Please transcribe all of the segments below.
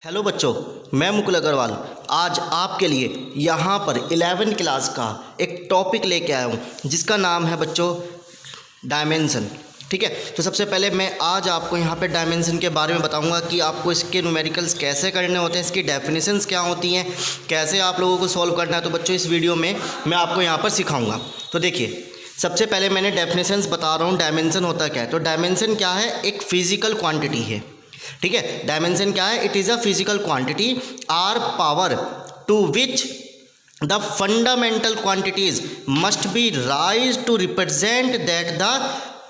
Hello बच्चों, मैं मुकुल अग्रवाल आज आपके लिए यहाँ पर 11वीं क्लास का एक टॉपिक लेके आया हूँ जिसका नाम है बच्चों डायमेंशन। ठीक है, तो सबसे पहले मैं आज आपको यहाँ पे डायमेंशन के बारे में बताऊँगा कि आपको इसके न्यूमेरिकल्स कैसे करने होते हैं, इसकी डेफिनेशंस क्या होती हैं, कैसे आप लोगों को सॉल्व करना है। तो बच्चों इस वीडियो में मैं आपको यहाँ पर सिखाऊँगा। तो देखिए, सबसे पहले मैंने डेफिनेशंस बता रहा हूँ डायमेंशन होता क्या है। तो डायमेंशन क्या है, एक फिजिकल क्वांटिटी है। ठीक है, डायमेंशन क्या है, it is a physical quantity or power to which the fundamental quantities must be raise to represent that the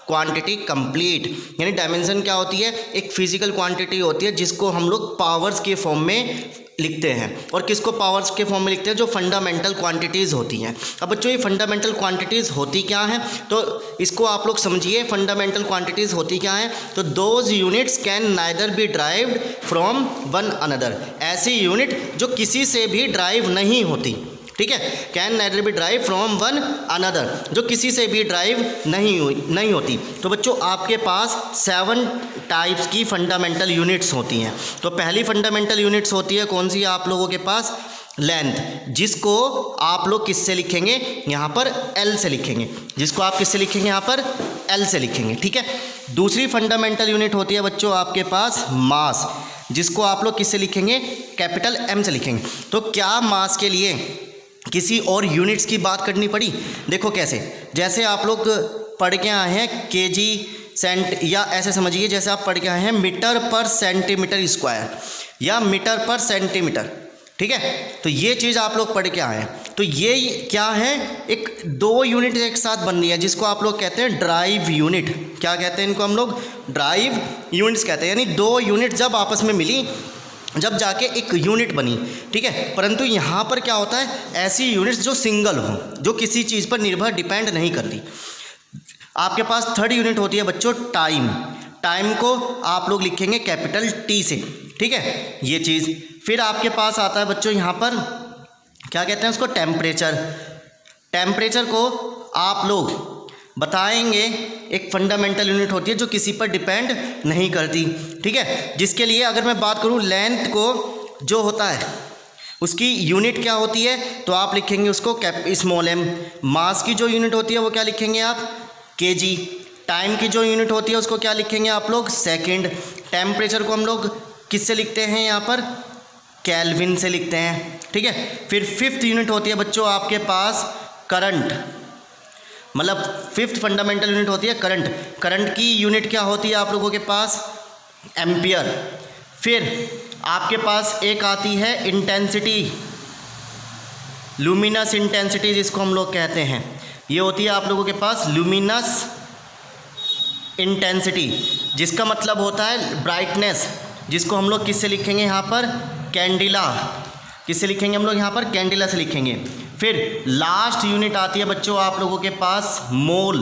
quantity complete. यानी डायमेंशन क्या होती है, एक फिजिकल क्वांटिटी होती है जिसको हम लोग पावर्स के फॉर्म में लिखते हैं। और किसको पावर्स के फॉर्म में लिखते हैं, जो फंडामेंटल क्वांटिटीज़ होती हैं। अब बच्चों ये फंडामेंटल क्वांटिटीज़ होती क्या हैं, तो इसको आप लोग समझिए। फंडामेंटल क्वांटिटीज़ होती क्या हैं, तो those units can neither be derived from one another. ऐसी यूनिट जो किसी से भी ड्राइव नहीं होती। ठीक है, can neither be drive from one another, जो किसी से भी ड्राइव नहीं होती। तो बच्चों आपके पास 7 टाइप्स की फंडामेंटल यूनिट्स होती हैं। तो पहली फंडामेंटल यूनिट्स होती है कौन सी, आप लोगों के पास लेंथ, जिसको आप लोग किससे लिखेंगे, यहाँ पर एल से लिखेंगे। जिसको आप किससे लिखेंगे, यहाँ पर एल से लिखेंगे। ठीक है, दूसरी फंडामेंटल यूनिट होती है बच्चों आपके पास मास, जिसको आप लोग किससे लिखेंगे, कैपिटल एम से लिखेंगे। तो क्या मास के लिए किसी और यूनिट्स की बात करनी पड़ी? देखो कैसे, जैसे आप लोग पढ़ के आए हैं केजी सेंट, या ऐसे समझिए जैसे आप पढ़ के आए हैं मीटर पर सेंटीमीटर स्क्वायर या मीटर पर सेंटीमीटर। ठीक है, तो ये चीज़ आप लोग पढ़ के आए हैं। तो ये क्या है, एक 2 यूनिट एक साथ बन रही है जिसको आप लोग कहते हैं ड्राइव यूनिट। क्या कहते हैं इनको हम लोग, ड्राइव यूनिट्स कहते हैं। यानी 2 यूनिट जब आपस में मिली, जब जाके एक यूनिट बनी। ठीक है, परंतु यहाँ पर क्या होता है, ऐसी यूनिट्स जो सिंगल हो, जो किसी चीज़ पर निर्भर डिपेंड नहीं करती। आपके पास थर्ड यूनिट होती है बच्चों टाइम। टाइम को आप लोग लिखेंगे कैपिटल टी से। ठीक है, ये चीज़। फिर आपके पास आता है बच्चों यहाँ पर क्या कहते हैं उसको, टेम्परेचर। टेम्परेचर को आप लोग बताएंगे एक फंडामेंटल यूनिट होती है जो किसी पर डिपेंड नहीं करती। ठीक है, जिसके लिए अगर मैं बात करूं, लेंथ को जो होता है उसकी यूनिट क्या होती है, तो आप लिखेंगे उसको स्मॉल एम। मास की जो यूनिट होती है वो क्या लिखेंगे आप, केजी। टाइम की जो यूनिट होती है उसको क्या लिखेंगे आप लोग, सेकंड। टेम्परेचर को हम लोग किससे लिखते हैं, यहाँ पर केल्विन से लिखते हैं। ठीक है, फिर 5th यूनिट होती है बच्चों आपके पास करंट, मतलब 5th फंडामेंटल यूनिट होती है करंट। करंट की यूनिट क्या होती है आप लोगों के पास, एम्पियर। फिर आपके पास एक आती है इंटेंसिटी, लुमिनस इंटेंसिटी जिसको हम लोग कहते हैं। ये होती है आप लोगों के पास लुमिनस इंटेंसिटी, जिसका मतलब होता है ब्राइटनेस, जिसको हम लोग किससे लिखेंगे यहाँ पर, कैंडिला। किससे लिखेंगे हम लोग यहाँ पर, कैंडिला से लिखेंगे। फिर लास्ट यूनिट आती है बच्चों आप लोगों के पास मोल।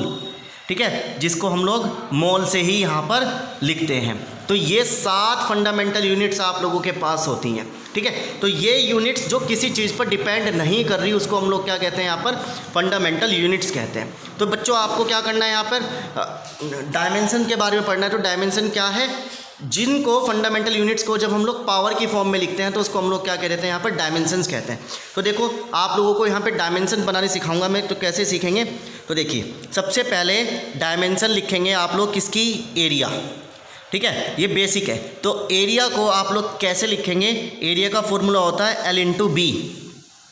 ठीक है, जिसको हम लोग मोल से ही यहाँ पर लिखते हैं। तो ये 7 फंडामेंटल यूनिट्स आप लोगों के पास होती हैं। ठीक है, तो ये यूनिट्स जो किसी चीज़ पर डिपेंड नहीं कर रही उसको हम लोग क्या कहते हैं, यहाँ पर फंडामेंटल यूनिट्स कहते हैं। तो बच्चों आपको क्या करना है, यहाँ पर डायमेंशन के बारे में पढ़ना है। तो डायमेंशन क्या है, जिनको फंडामेंटल यूनिट्स को जब हम लोग पावर की फॉर्म में लिखते हैं तो उसको हम लोग क्या कहते हैं, यहाँ पर डायमेंशंस कहते हैं। तो देखो आप लोगों को यहाँ पे डायमेंशन बनाने सिखाऊंगा मैं। तो कैसे सीखेंगे, तो देखिए सबसे पहले डायमेंशन लिखेंगे आप लोग किसकी, एरिया। ठीक है, ये बेसिक है। तो एरिया को आप लोग कैसे लिखेंगे, एरिया का फॉर्मूला होता है L × B।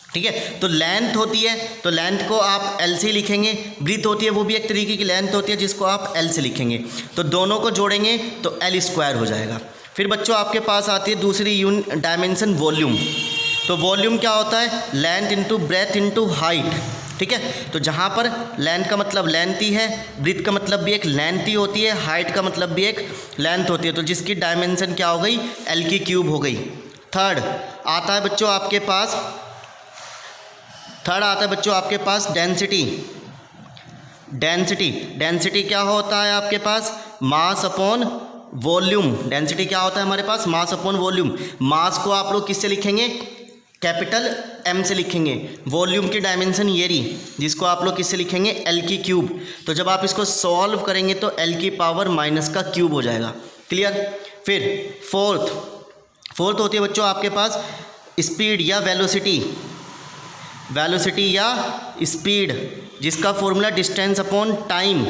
ठीक है, तो लेंथ होती है, तो लेंथ को आप L से लिखेंगे। ब्रीथ होती है, वो भी एक तरीके की लेंथ होती है जिसको आप L से लिखेंगे। तो दोनों को जोड़ेंगे तो L² हो जाएगा। फिर बच्चों आपके पास आती है दूसरी डायमेंशन वॉल्यूम। तो वॉल्यूम क्या होता है, लेंथ × ब्रेथ × हाइट। ठीक है, तो जहाँ पर लेंथ का मतलब लेंथ ही है, ब्रीथ का मतलब भी एक लेंथ ही होती है, हाइट का मतलब भी एक लेंथ होती है। तो जिसकी डायमेंशन क्या हो गई, L³ हो गई। थर्ड आता है बच्चों आपके पास डेंसिटी। डेंसिटी क्या होता है आपके पास, मास अपॉन वॉल्यूम। डेंसिटी क्या होता है हमारे पास, मास अपॉन वॉल्यूम। मास को आप लोग किससे लिखेंगे, कैपिटल M से लिखेंगे। वॉल्यूम की डायमेंशन ये रही, जिसको आप लोग किससे लिखेंगे, L³। तो जब आप इसको सॉल्व करेंगे तो L³ हो जाएगा। क्लियर। फिर फोर्थ होती है बच्चों आपके पास स्पीड या वेलोसिटी, वेलोसिटी या स्पीड, जिसका formula distance upon time.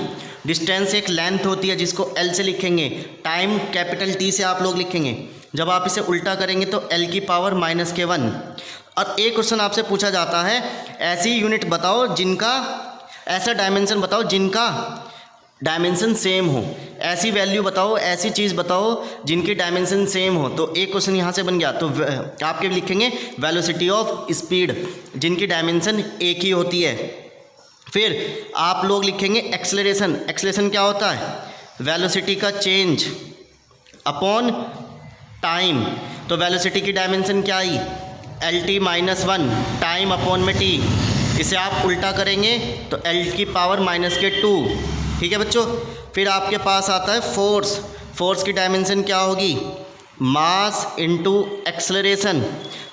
Distance एक लेंथ होती है जिसको एल से लिखेंगे, टाइम कैपिटल टी से आप लोग लिखेंगे। जब आप इसे उल्टा करेंगे तो एल की पावर -1। और एक क्वेश्चन आपसे पूछा जाता है, ऐसी यूनिट बताओ जिनका, ऐसा डायमेंशन बताओ जिनका डायमेंशन सेम हो, ऐसी वैल्यू बताओ, ऐसी चीज़ बताओ जिनकी डायमेंशन सेम हो। तो एक क्वेश्चन यहाँ से बन गया, तो आपके लिखेंगे वेलोसिटी ऑफ स्पीड, जिनकी डायमेंशन एक ही होती है। फिर आप लोग लिखेंगे एक्सेलरेशन। एक्सेलरेशन क्या होता है? वेलोसिटी का चेंज अपॉन टाइम। तो वेलोसिटी की डायमेंशन क्या आई? LT-1, टाइम अपॉन में टी। इसे आप उल्टा करेंगे तो L की पावर -2। ठीक है बच्चों। फिर आपके पास आता है फोर्स। फोर्स की डायमेंशन क्या होगी? Mass into acceleration.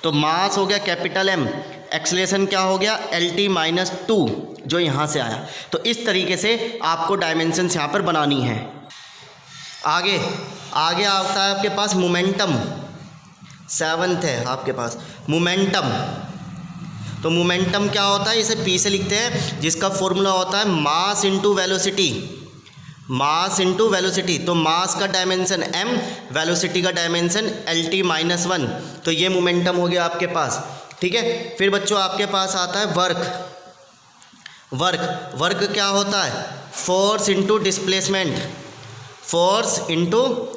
तो मास हो गया कैपिटल M, एक्सेलरेशन क्या हो गया? LT-2, जो यहाँ से आया। तो इस तरीके से आपको डायमेंशंस यहाँ पर बनानी है। आगे आगे आता है आपके पास मोमेंटम। 7th है आपके पास मोमेंटम। तो मोमेंटम क्या होता है? इसे P से लिखते हैं, जिसका फॉर्मूला होता है mass into velocity. Mass into velocity. तो मास का डायमेंशन m, वेलोसिटी का डायमेंशन LT-1। तो ये मोमेंटम हो गया आपके पास। ठीक है। फिर बच्चों आपके पास आता है वर्क। वर्क क्या होता है? Force into displacement. Force into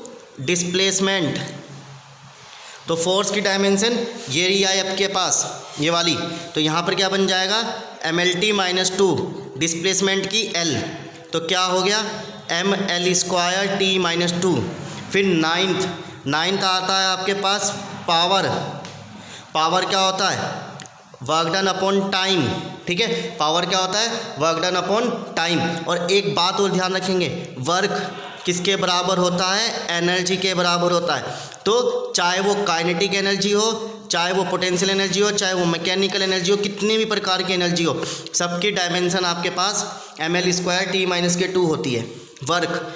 displacement. तो फोर्स की डायमेंशन ये रही है आपके पास, ये वाली। तो यहाँ पर क्या बन जाएगा? MLT-2, डिस्प्लेसमेंट की L। तो क्या हो गया? ML²T-2। फिर नाइन्थ आता है आपके पास पावर। पावर क्या होता है? Work done upon time. ठीक है। पावर क्या होता है? Work done upon time. और एक बात और ध्यान रखेंगे, वर्क किसके बराबर होता है? एनर्जी के बराबर होता है। तो चाहे वो काइनेटिक एनर्जी हो, चाहे वो पोटेंशियल एनर्जी हो, चाहे वो मैकेनिकल एनर्जी हो, कितने भी प्रकार की एनर्जी हो, सबकी डायमेंशन आपके पास ML²T-2 होती है। वर्क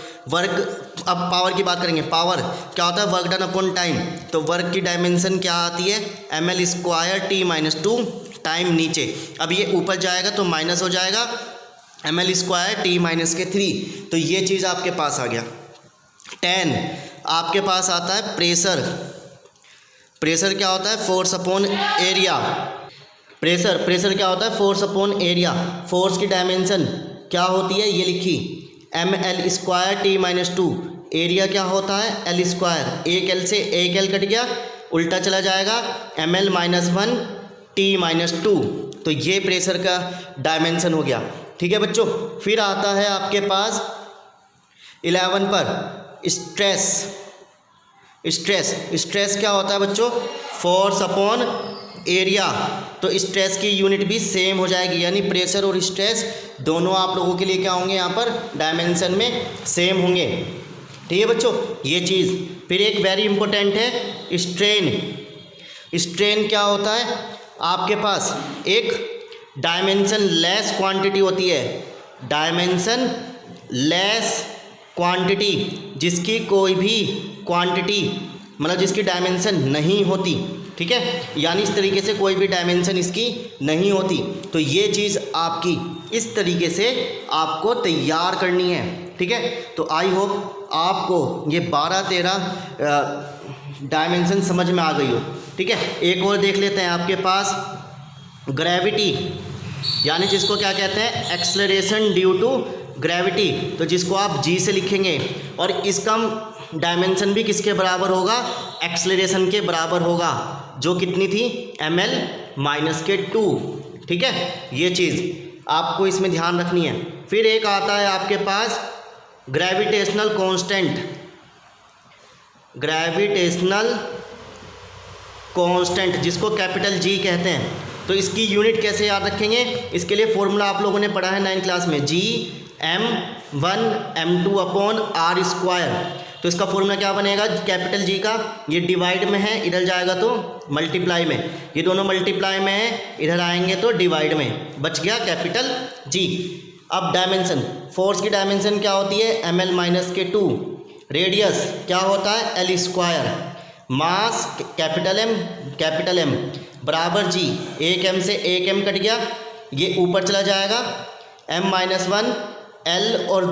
अब पावर की बात करेंगे। पावर क्या होता है? Work done upon time. तो वर्क की डायमेंशन क्या आती है? ML²T-2, टाइम नीचे। अब ये ऊपर जाएगा तो माइनस हो जाएगा ML²T-3। तो ये चीज़ आपके पास आ गया। 10 आपके पास आता है प्रेशर। प्रेशर क्या होता है? Force upon area. प्रेशर क्या होता है? Force upon area. फोर्स की डायमेंशन क्या होती है? ये लिखी ML²T-2। एरिया क्या होता है? L²। एक L से एक L कट गया, उल्टा चला जाएगा ML-1T-2। तो ये प्रेशर का डायमेंशन हो गया। ठीक है बच्चों। फिर आता है आपके पास 11 पर स्ट्रेस क्या होता है बच्चों? Force upon area. तो स्ट्रेस की यूनिट भी सेम हो जाएगी, यानी प्रेशर और स्ट्रेस दोनों आप लोगों के लिए क्या होंगे? यहाँ पर डायमेंशन में सेम होंगे। ठीक है बच्चों, ये चीज़। फिर एक वेरी इंपॉर्टेंट है स्ट्रेन क्या होता है? आपके पास एक डायमेंशन लेस क्वांटिटी होती है, डायमेंशन लेस क्वांटिटी, जिसकी कोई भी क्वांटिटी मतलब जिसकी डायमेंशन नहीं होती। ठीक है। यानी इस तरीके से कोई भी डायमेंशन इसकी नहीं होती। तो ये चीज़ आपकी इस तरीके से आपको तैयार करनी है। ठीक है। तो आई होप आपको ये 12-13 डायमेंशन समझ में आ गई हो। ठीक है। एक और देख लेते हैं आपके पास ग्रेविटी, यानी जिसको क्या कहते हैं? Acceleration due to gravity. तो जिसको आप G से लिखेंगे, और इसका डायमेंशन भी किसके बराबर होगा? एक्सेलरेशन के बराबर होगा, जो कितनी थी? ML-2। ठीक है। ये चीज़ आपको इसमें ध्यान रखनी है। फिर एक आता है आपके पास ग्रेविटेशनल कांस्टेंट, जिसको कैपिटल G कहते हैं। तो इसकी यूनिट कैसे याद रखेंगे? इसके लिए फॉर्मूला आप लोगों ने पढ़ा है 9th क्लास में, G(m)(1)m2/r²। तो इसका फॉर्मूला क्या बनेगा? कैपिटल G का, ये डिवाइड में है, इधर जाएगा तो मल्टीप्लाई में, ये दोनों मल्टीप्लाई में है, इधर आएंगे तो डिवाइड में, बच गया कैपिटल G। अब डायमेंशन, फोर्स की डायमेंशन क्या होती है? ML-2। रेडियस क्या होता है? L²। मास कैपिटल एम बराबर जी, एक एम से एक एम कट गया, ये ऊपर चला जाएगा, m-1 l और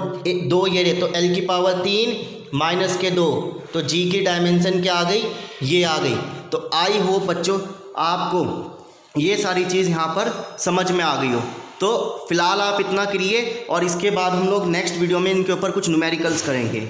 2 ये रहे, तो l की पावर 3 माइनस के 2, तो g की डायमेंशन क्या आ गई, ये आ गई। तो आई होप बच्चों आपको ये सारी चीज़ यहाँ पर समझ में आ गई हो। तो फिलहाल आप इतना करिए और इसके बाद हम लोग नेक्स्ट वीडियो में इनके ऊपर कुछ न्यूमेरिकल्स करेंगे।